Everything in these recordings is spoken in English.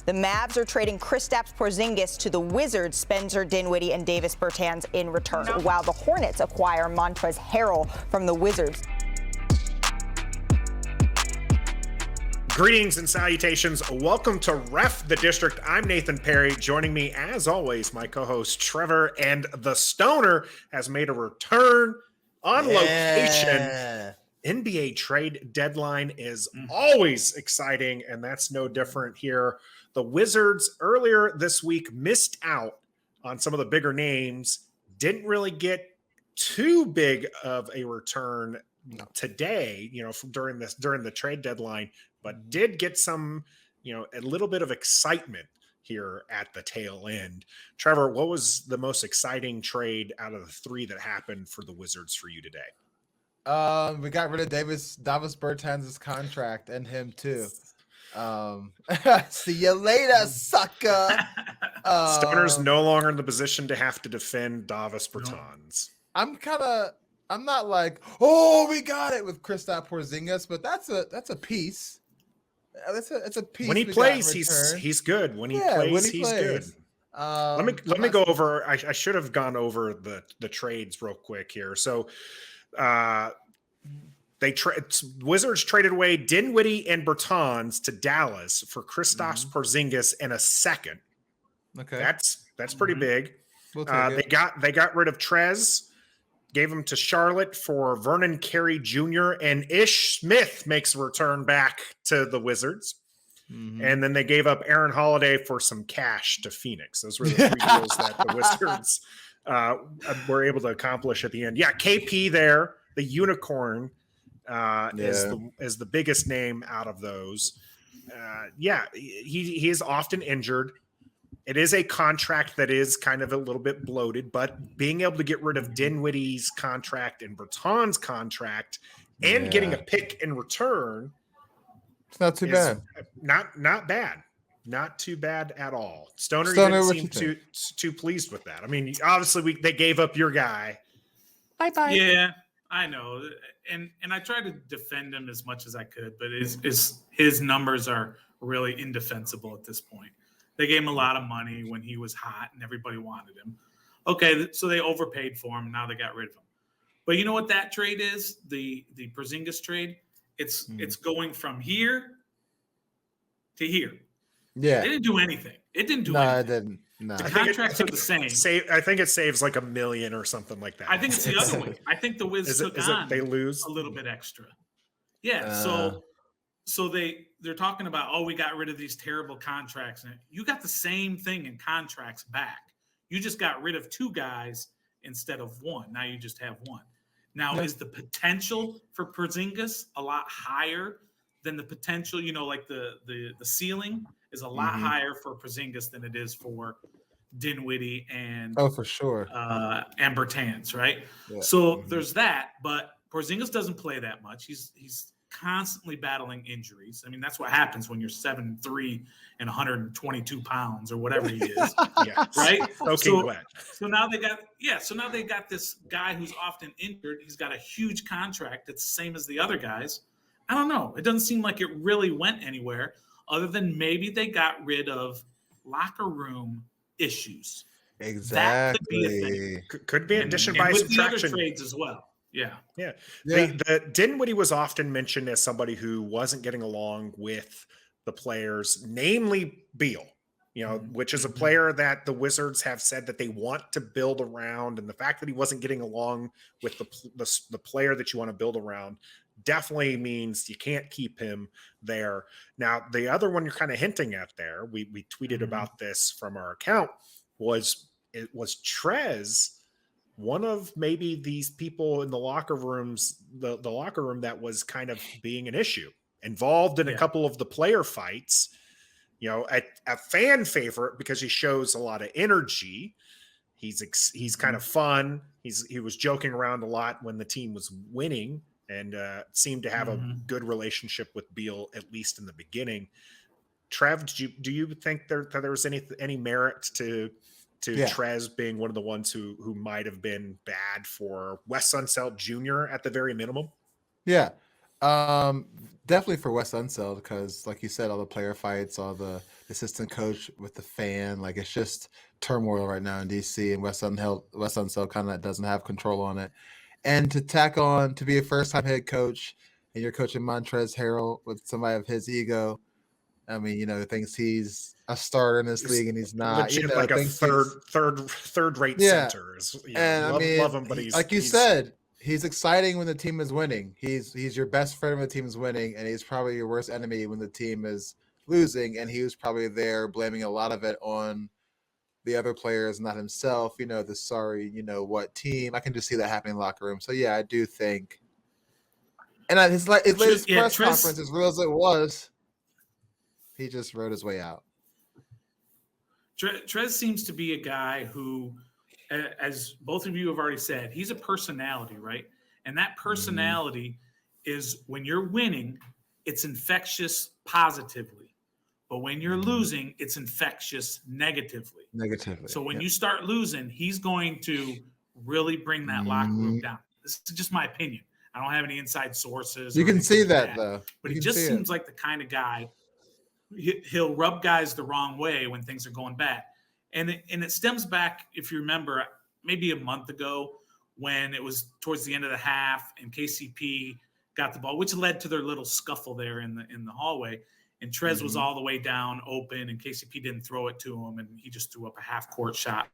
The Mavs are trading Kristaps Porzingis to the Wizards, Spencer Dinwiddie and Davis Bertans in return, while the Hornets acquire Montrezl Harrell from the Wizards. Greetings and salutations. Welcome to Ref the District. I'm Nathan Perry. Joining me, as always, my co-host Trevor, and the Stoner has made a return on location. NBA trade deadline is always exciting, and that's no different here. The Wizards earlier this week missed out on some of the bigger names, didn't really get too big of a return today, during the trade deadline, but did get some, a little bit of excitement here at the tail end. Trevor, what was the most exciting trade out of the three that happened for the Wizards for you today? We got rid of Davis Bertans' contract and him too. See you later, sucker. Stoner's no longer in the position to have to defend Davis Bertans. I'm not like, oh, we got it with Kristaps Porzingis, but that's a piece. It's a piece. When he plays, he's good. When he plays, he's good. Let me go over. I should have gone over the trades real quick here. So, Wizards traded away Dinwiddie and Bertans to Dallas for Kristaps Porzingis and a second. Okay, that's pretty big. We'll take it. They got rid of Trez. Gave him to Charlotte for Vernon Carey Jr. and Ish Smith makes a return back to the Wizards. And then they gave up Aaron Holiday for some cash to Phoenix. Those were the three deals that the Wizards were able to accomplish at the end. Yeah, KP there, the unicorn, is the biggest name out of those. He is often injured. It is a contract that is kind of a little bit bloated, but being able to get rid of Dinwiddie's contract and Bertans' contract and getting a pick in return, it's not too bad. Not bad. Not too bad at all. Stoner you didn't seem too pleased with that. I mean, obviously they gave up your guy. Bye-bye. Yeah, I know. And I tried to defend him as much as I could, but his numbers are really indefensible at this point. They gave him a lot of money when he was hot and everybody wanted him. Okay, so they overpaid for him. Now they got rid of him. But you know what that trade is? The Porzingis trade? It's going from here to here. Yeah. They didn't do anything. It didn't do anything. No, it didn't. No. The contracts are the same. I think it saves like $1 million or something like that. I think it's the other way. I think the Wiz took on they lose a little bit extra. Yeah, so they're talking about, we got rid of these terrible contracts. And you got the same thing in contracts back. You just got rid of two guys instead of one. Now you just have one. Now, is the potential for Porzingis a lot higher than the potential, like the ceiling is a lot higher for Porzingis than it is for Dinwiddie and for sure. And Bertans, right? Yeah. So there's that, but Porzingis doesn't play that much. He's constantly battling injuries. I mean, that's what happens when you're 7'3" and 122 pounds or whatever he is. Right? So now they got this guy who's often injured. He's got a huge contract. It's the same as the other guys. I don't know. It doesn't seem like it really went anywhere other than maybe they got rid of locker room issues. Exactly. That could be a thing. Could be addition by with subtraction. the other trades as well. Yeah. The Dinwiddie was often mentioned as somebody who wasn't getting along with the players, namely Beal, which is a player that the Wizards have said that they want to build around. And the fact that he wasn't getting along with the player that you want to build around definitely means you can't keep him there. Now, the other one you're kind of hinting at there, we tweeted about this from our account, was Trez. One of maybe these people in the locker rooms, the locker room that was kind of being an issue, involved in a couple of the player fights, a fan favorite because he shows a lot of energy. He's kind of fun. He was joking around a lot when the team was winning and seemed to have a good relationship with Beal, at least in the beginning. Trev, do you think that there was any merit to Trez being one of the ones who might have been bad for Wes Unseld Jr. at the very minimum? Yeah. Definitely for Wes Unseld because, like you said, all the player fights, all the assistant coach with the fan, like it's just turmoil right now in DC, and Wes Unseld kind of doesn't have control on it. And to tack on to be a first-time head coach, and you're coaching Montrezl Harrell with somebody of his ego. I mean, thinks he's a starter in this league, and he's not. Legit like a Thinks he's third-rate yeah. center. And I mean, love him, but like you said, he's exciting when the team is winning. He's your best friend when the team is winning, and he's probably your worst enemy when the team is losing. And he was probably there blaming a lot of it on the other players, not himself. The sorry, what team. I can just see that happening in the locker room. So yeah, I do think. And his latest press conference, as real as it was, he just rode his way out. Trez seems to be a guy who, as both of you have already said, he's a personality, right? And that personality is when you're winning, it's infectious positively. But when you're losing, it's infectious negatively. So when you start losing, he's going to really bring that locker room down. This is just my opinion. I don't have any inside sources. You can see that, though. But he just seems like the kind of guy, he'll rub guys the wrong way when things are going bad. And it stems back, if you remember, maybe a month ago when it was towards the end of the half and KCP got the ball, which led to their little scuffle there in the hallway. And Trez was all the way down open, and KCP didn't throw it to him, and he just threw up a half-court shot.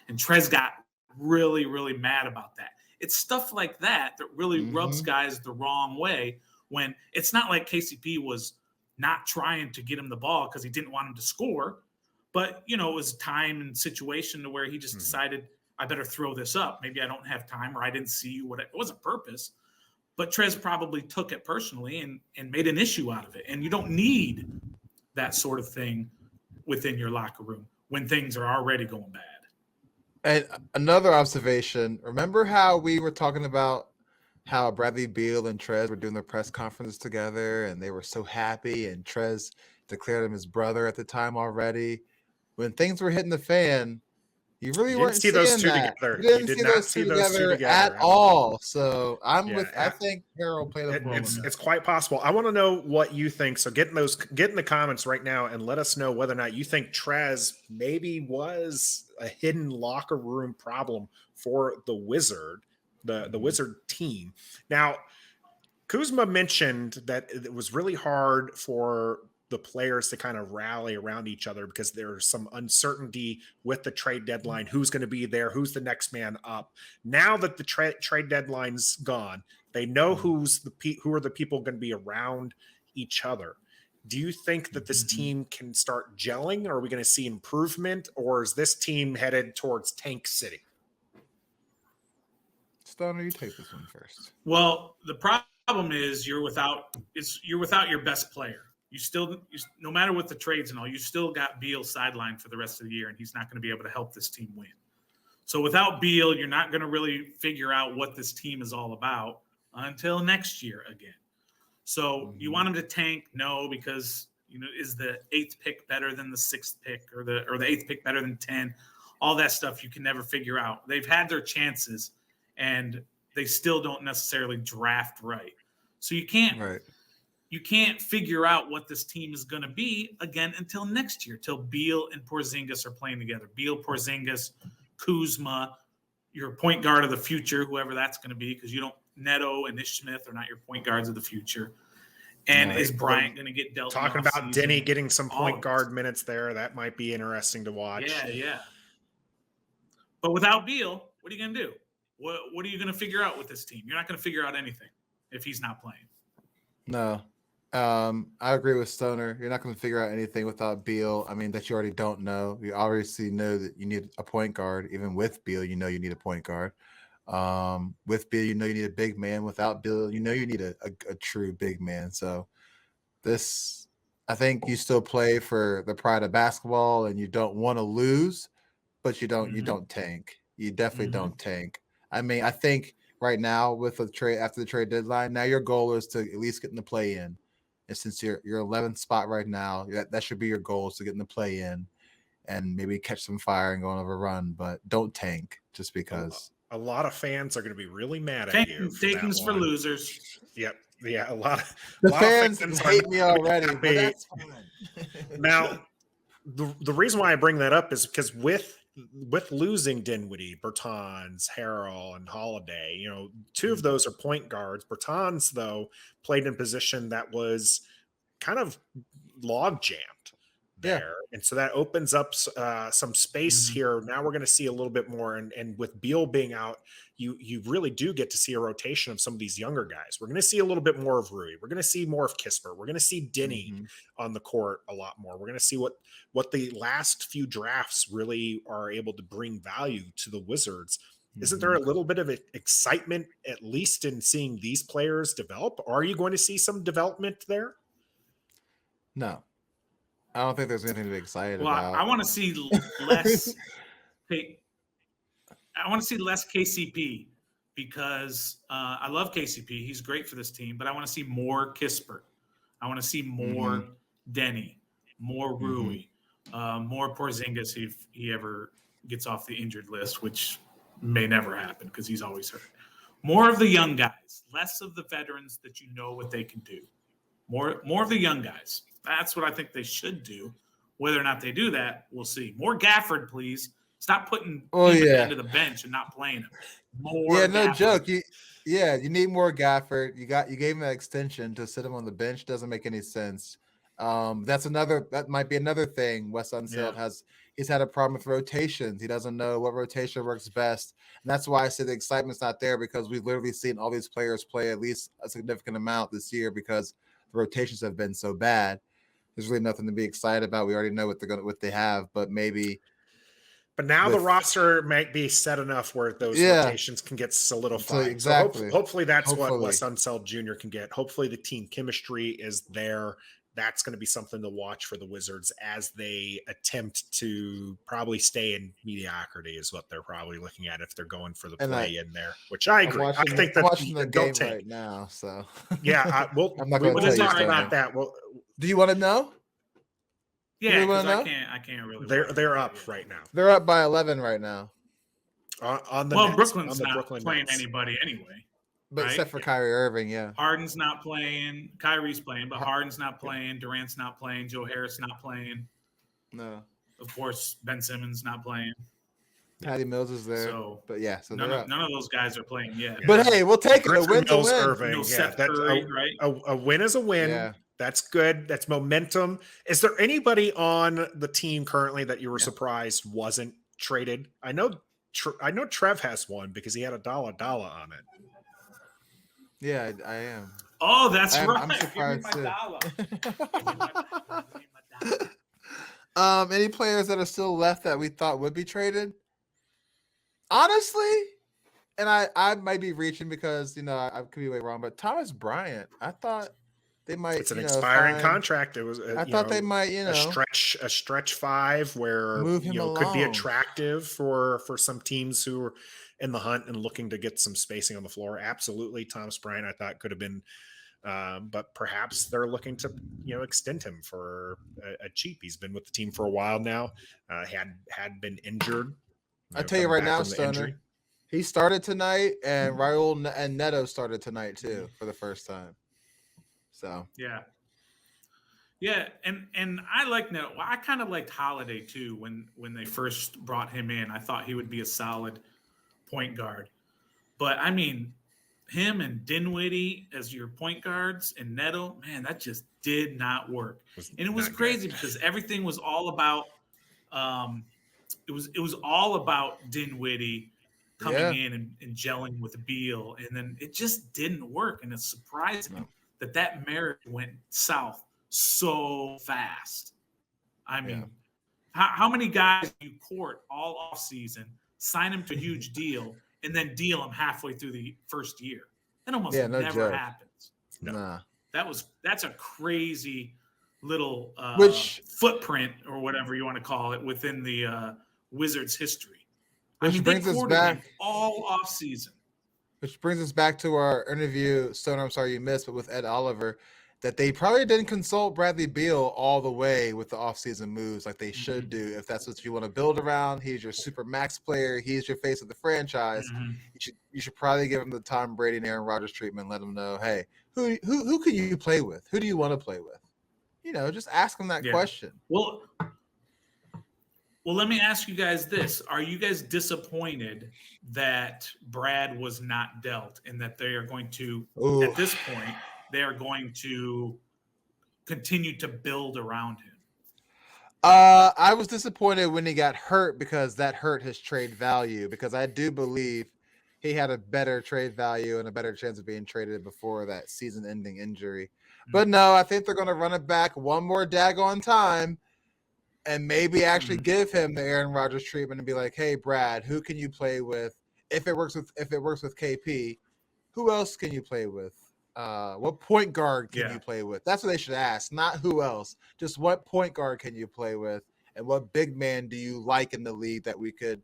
And Trez got really, really mad about that. It's stuff like that really rubs guys the wrong way when it's not like KCP was not trying to get him the ball because he didn't want him to score. But, it was time and situation to where he just decided, I better throw this up. Maybe I don't have time or I didn't see what it wasn't purpose. But Trez probably took it personally and made an issue out of it. And you don't need that sort of thing within your locker room when things are already going bad. And another observation, remember how we were talking about how Bradley Beal and Trez were doing their press conferences together and they were so happy and Trez declared him his brother at the time already? When things were hitting the fan, you really weren't seeing those two that. together. You didn't see those two together at all. So I think Harrell played a role in that. It's quite possible. I want to know what you think. So get in the comments right now and let us know whether or not you think Trez maybe was a hidden locker room problem for the Wizard, the Wizard team. Now, Kuzma mentioned that it was really hard for the players to kind of rally around each other because there's some uncertainty with the trade deadline. Who's going to be there? Who's the next man up? Now that the trade deadline's gone, they know who are the people going to be around each other. Do you think that this team can start gelling? Are we going to see improvement, or is this team headed towards Tank City? Stoner, you take this one first. Well, the problem is you're without your best player. No matter what the trades and all, you still got Beal sidelined for the rest of the year, and he's not going to be able to help this team win. So without Beal, you're not going to really figure out what this team is all about until next year again. So you want him to tank? No, because is the 8th pick better than the 6th pick, or the 8th pick better than 10? All that stuff you can never figure out. They've had their chances, and they still don't necessarily draft right. So you can't. Right. You can't figure out what this team is going to be again until next year, till Beal and Porzingis are playing together. Beal, Porzingis, Kuzma, your point guard of the future, whoever that's going to be, because Neto and Ish Smith are not your point guards of the future. And is Bryant going to get dealt? Talking about Denny getting some point guard minutes there, that might be interesting to watch. Yeah. But without Beal, what are you going to do? What are you going to figure out with this team? You're not going to figure out anything if he's not playing. No. I agree with Stoner. You're not going to figure out anything without Beal. I mean, that you already don't know. You obviously know that you need a point guard. Even with Beal, you need a point guard. With Beal, you need a big man. Without Beal, you need a true big man. So I think you still play for the pride of basketball, and you don't want to lose, but you don't tank. You definitely don't tank. I mean, I think right now with the trade after the trade deadline, now your goal is to at least get in the play-in. And since you're 11th spot right now, that should be your goal, is to get in the play-in and maybe catch some fire and go on a run, but don't tank just because. A lot of fans are going to be really mad at you. Takings for losers. Yep. Yeah, a lot The of fans fans hate me already, but that's fine. Now, the reason why I bring that up is because with losing Dinwiddie, Bertans, Harrell, and Holiday, two of those are point guards. Bertans, though, played in a position that was kind of log jammed there. And so that opens up some space here. Now we're going to see a little bit more. And with Beal being out, you really do get to see a rotation of some of these younger guys. We're going to see a little bit more of Rui. We're going to see more of Kispert. We're going to see Denny on the court a lot more. We're going to see what the last few drafts really are able to bring value to the Wizards. Isn't there a little bit of excitement, at least in seeing these players develop? Are you going to see some development there? No. I don't think there's anything to be excited about. I want to see less. I want to see less KCP because I love KCP. He's great for this team, but I want to see more Kispert. I want to see more Denny, more Rui, more Porzingis if he ever gets off the injured list, which may never happen because he's always hurt. More of the young guys, less of the veterans that you know what they can do. More of the young guys. That's what I think they should do. Whether or not they do that, we'll see. More Gafford, please. Stop putting into the bench and not playing him. More no Gafford. joke. You need more Gafford. You gave him an extension to sit him on the bench. Doesn't make any sense. That might be another thing. Wes Unseld he's had a problem with rotations. He doesn't know what rotation works best. And that's why I say the excitement's not there, because we've literally seen all these players play at least a significant amount this year because the rotations have been so bad. There's really nothing to be excited about. We already know what they have, but maybe. But now the roster might be set enough where those rotations can get solidified. So exactly. So hopefully that's what Wes Unseld Jr. can get. Hopefully the team chemistry is there. That's going to be something to watch for the Wizards as they attempt to probably stay in mediocrity is what they're probably looking at if they're going for the play in there, which I agree. I think that watching the game right now. So I'm not going to talk about that. Well, do you want to know? Yeah, because I can't really. They're up right now. They're up by 11 right now. Brooklyn's not playing anybody anyway. But except for Kyrie Irving, Harden's not playing. Kyrie's playing, but Harden's not playing. Durant's not playing. Joe Harris not playing. No. Of course, Ben Simmons not playing. Patty Mills is there. So none of those guys are playing yet. But hey, we'll take it. A win's a win. Irving, a win is a win. Yeah. That's good. That's momentum. Is there anybody on the team currently that you were surprised wasn't traded? I know Trev has one because he had $1 on it. Yeah, I am. Oh, that's right. I'm surprised too. Any players that are still left that we thought would be traded? Honestly, and I might be reaching because I could be way wrong, but Thomas Bryant, I thought they might. It's an expiring contract. It was. I thought they might, a stretch five where move him along. Could be attractive for some teams who are in the hunt and looking to get some spacing on the floor. Absolutely, Thomas Bryant, I thought could have been, but perhaps they're looking to extend him for a cheap. He's been with the team for a while now. Had been injured. I tell you right now, Stoner, he started tonight, and Raul and Neto started tonight too for the first time. So yeah, and I like Neto. I kind of liked Holiday too when they first brought him in. I thought he would be a solid point guard, but I mean, him and Dinwiddie as your point guards and Neto, man, that just did not work. And it was crazy because everything was all about. It was all about Dinwiddie coming in and gelling with Beal, and then it just didn't work. And it's surprising that marriage went south so fast. I mean, how many guys you court all off season, sign them to a huge deal, and then deal them halfway through the first year? That almost never happens. Nah. That's a crazy little footprint or whatever you want to call it within the Wizards history. Which brings us back all off season. Which brings us back to our interview, Stoner, I'm sorry you missed, but with Ed Oliver. that they probably didn't consult Bradley Beal all the way with the offseason moves like they should do. If that's what you want to build around, he's your super max player. He's your face of the franchise. You should probably give him the Tom Brady and Aaron Rodgers treatment. Let him know, hey, who can you play with? Who do you want to play with? Just ask him that question. Well, let me ask you guys this. Are you guys disappointed that Brad was not dealt and that they are going to, at this point, they are going to continue to build around him? I was disappointed when he got hurt because that hurt his trade value, because I do believe he had a better trade value and a better chance of being traded before that season-ending injury. But no, I think they're going to run it back one more daggone time and maybe actually give him the Aaron Rodgers treatment and be like, hey, Brad, who can you play with? If it works with KP, who else can you play with? What point guard can you play with? That's what they should ask, not who else. Just what point guard can you play with, and what big man do you like in the league that we could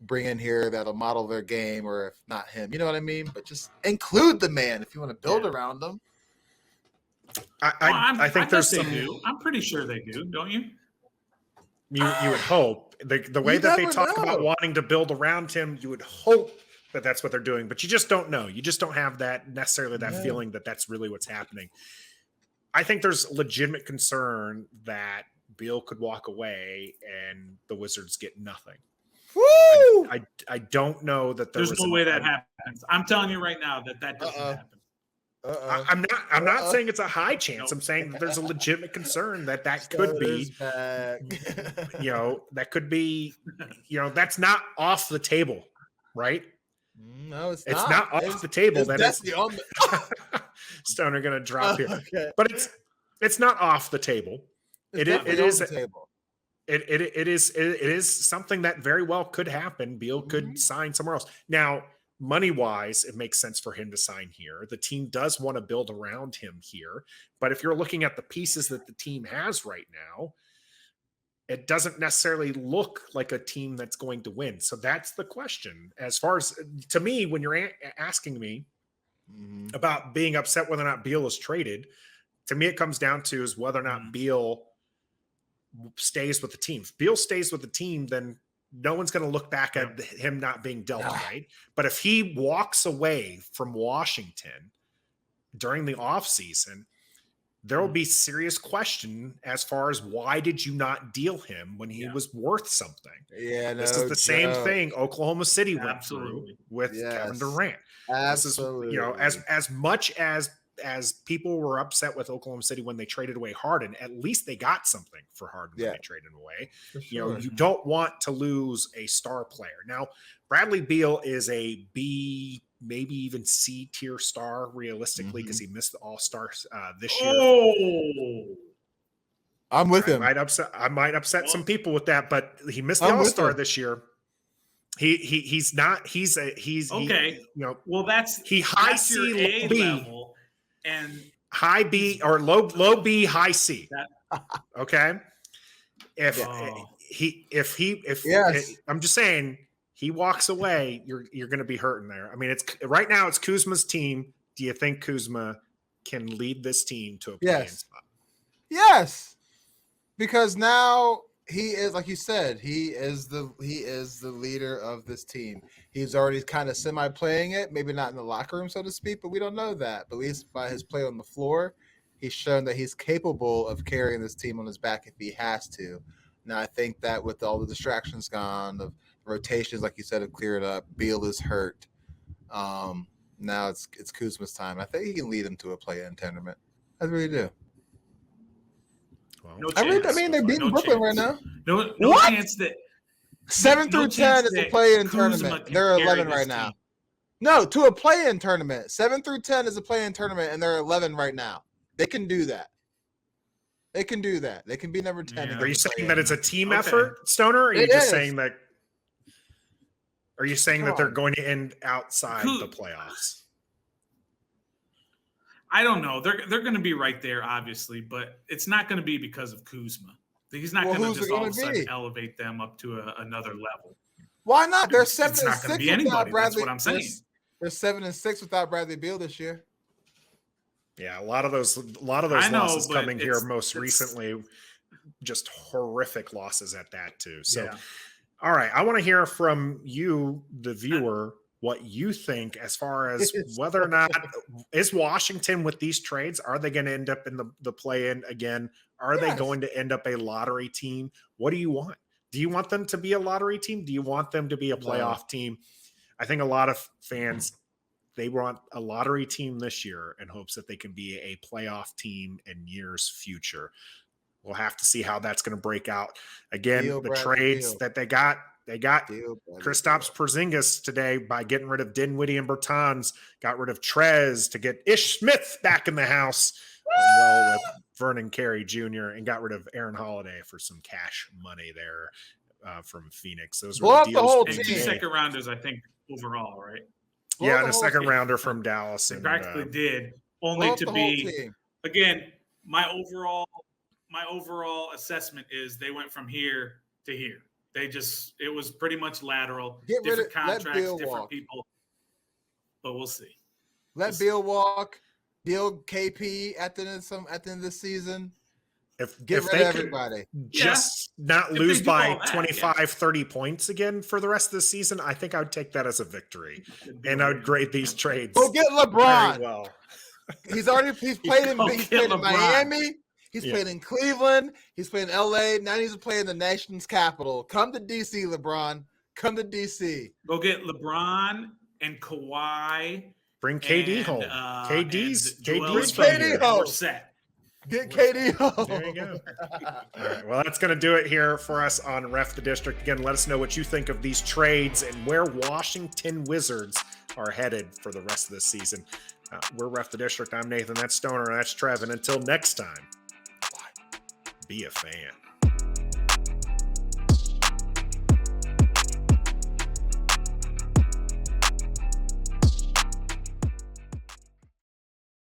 bring in here that'll model their game, or if not him, you know what I mean? But just include the man if you want to build around them. I think there's they some. do. I'm pretty sure they do, don't you? You would hope the way that they talk about wanting to build around him, you would hope that that's what they're doing, but you just don't know. You just don't have that feeling that that's really what's happening. I think there's legitimate concern that Beal could walk away and the Wizards get nothing. Woo! I don't know that there's no way that happens. I'm telling you right now that doesn't happen. I'm not saying it's a high chance. I'm saying that there's a legitimate concern that could be, that could be, that's not off the table, right? No, it's not off the table. That's the Stoner going to drop here, but it's not off the table. It is something that very well could happen. Beal could sign somewhere else. Now, money-wise, it makes sense for him to sign here. The team does want to build around him here. But if you're looking at the pieces that the team has right now, it doesn't necessarily look like a team that's going to win. So that's the question. As far as, to me, when you're asking me about being upset whether or not Beal is traded, to me it comes down to is whether or not Beal stays with the team. If Beal stays with the team, then no one's going to look back at him not being dealt, right? But if he walks away from Washington during the offseason, there will be serious question as far as why did you not deal him when he was worth something? Yeah, this is the same thing Oklahoma City went through with Kevin Durant. Absolutely. This is, as much as people were upset with Oklahoma City when they traded away Harden, at least they got something for Harden when they traded him away. Sure. You don't want to lose a star player. Now, Bradley Beal is a B, maybe even C tier star realistically, because he missed the All-Stars this year. Oh, I'm with him. I might upset some people with that, but he missed the All-Star this year. He's not. He's okay. Well, that's high C, low B, level and high B or low B, high C. Okay. If I'm just saying, he walks away, you're going to be hurting there. I mean, it's right now it's Kuzma's team. Do you think Kuzma can lead this team to a play-in spot? Yes, because now he is, like you said, he is the leader of this team. He's already kind of semi-playing it, maybe not in the locker room, so to speak, but we don't know that. But at least by his play on the floor, he's shown that he's capable of carrying this team on his back if he has to. Now, I think that with all the distractions gone, the rotations, like you said, have cleared up. Beal is hurt. Now it's Kuzma's time. I think he can lead them to a play-in tournament. I really do. No chance. I mean, they're beating Brooklyn right now. No chance that 7 through 10 is a play-in tournament. They're 11 right now. Team. No, to a play-in tournament. 7 through 10 is a play-in tournament, and they're 11 right now. They can do that. They can do that. They can be number 10. Yeah. Are you saying that it's a team effort, Stoner? Or are you just saying that? Are you saying that they're going to end outside the playoffs? I don't know. They're going to be right there, obviously, but it's not going to be because of Kuzma. He's not going to just all of a sudden elevate them up to another level. Why not? They're 7-6 it's not going to be anybody. That's what I'm saying. They're 7-6 without Bradley Beal this year. Yeah, a lot of those I know, losses but coming here it's- most recently, just horrific losses at that too. So, Yeah. all right, I want to hear from you, the viewer, what you think as far as whether or not is Washington with these trades, are they going to end up in the play-in again? Are they going to end up a lottery team? What do you want? Do you want them to be a lottery team? Do you want them to be a playoff team? I think a lot of fans, they want a lottery team this year in hopes that they can be a playoff team in years future. We'll have to see how that's going to break out. Again, Beal, the Bradley, trades Beal. that they got Beal, Bradley, Kristaps Porzingis today by getting rid of Dinwiddie and Bertans, got rid of Trez to get Ish Smith back in the house, well, with Vernon Carey Jr., and got rid of Aaron Holiday for some cash money there from Phoenix. Those were Blow the up the deals. whole And team. 2 second rounders, I think, overall, right? Blow Yeah, the and a whole second team. rounder from Dallas. They And practically did, Blow only up to the whole be team. again. My overall assessment is they went from here to here. It was pretty much lateral, Get rid different of- let contracts, Beal different walk. people. But we'll see. Let Beal walk. Deal KP at the end of the season. if Get if rid they of could everybody. just not If lose they do by all that, 25, 30 points again for the rest of the season, I think I would take that as a victory. And I would grade these trades Go get very LeBron. well. He's played in Go he's get played in LeBron. Miami. He's Yeah. played in Cleveland. He's played in LA. Now he's playing the nation's capital. Come to DC, LeBron. Come to DC. Go get LeBron and Kawhi. Bring KD and, home. KD's and Joel from KD here. home. We're set. Get KD home. There you go. All right. Well, that's going to do it here for us on Ref the District. Again, let us know what you think of these trades and where Washington Wizards are headed for the rest of this season. We're Ref the District. I'm Nathan. That's Stoner. And that's Trev. And until next time, be a fan.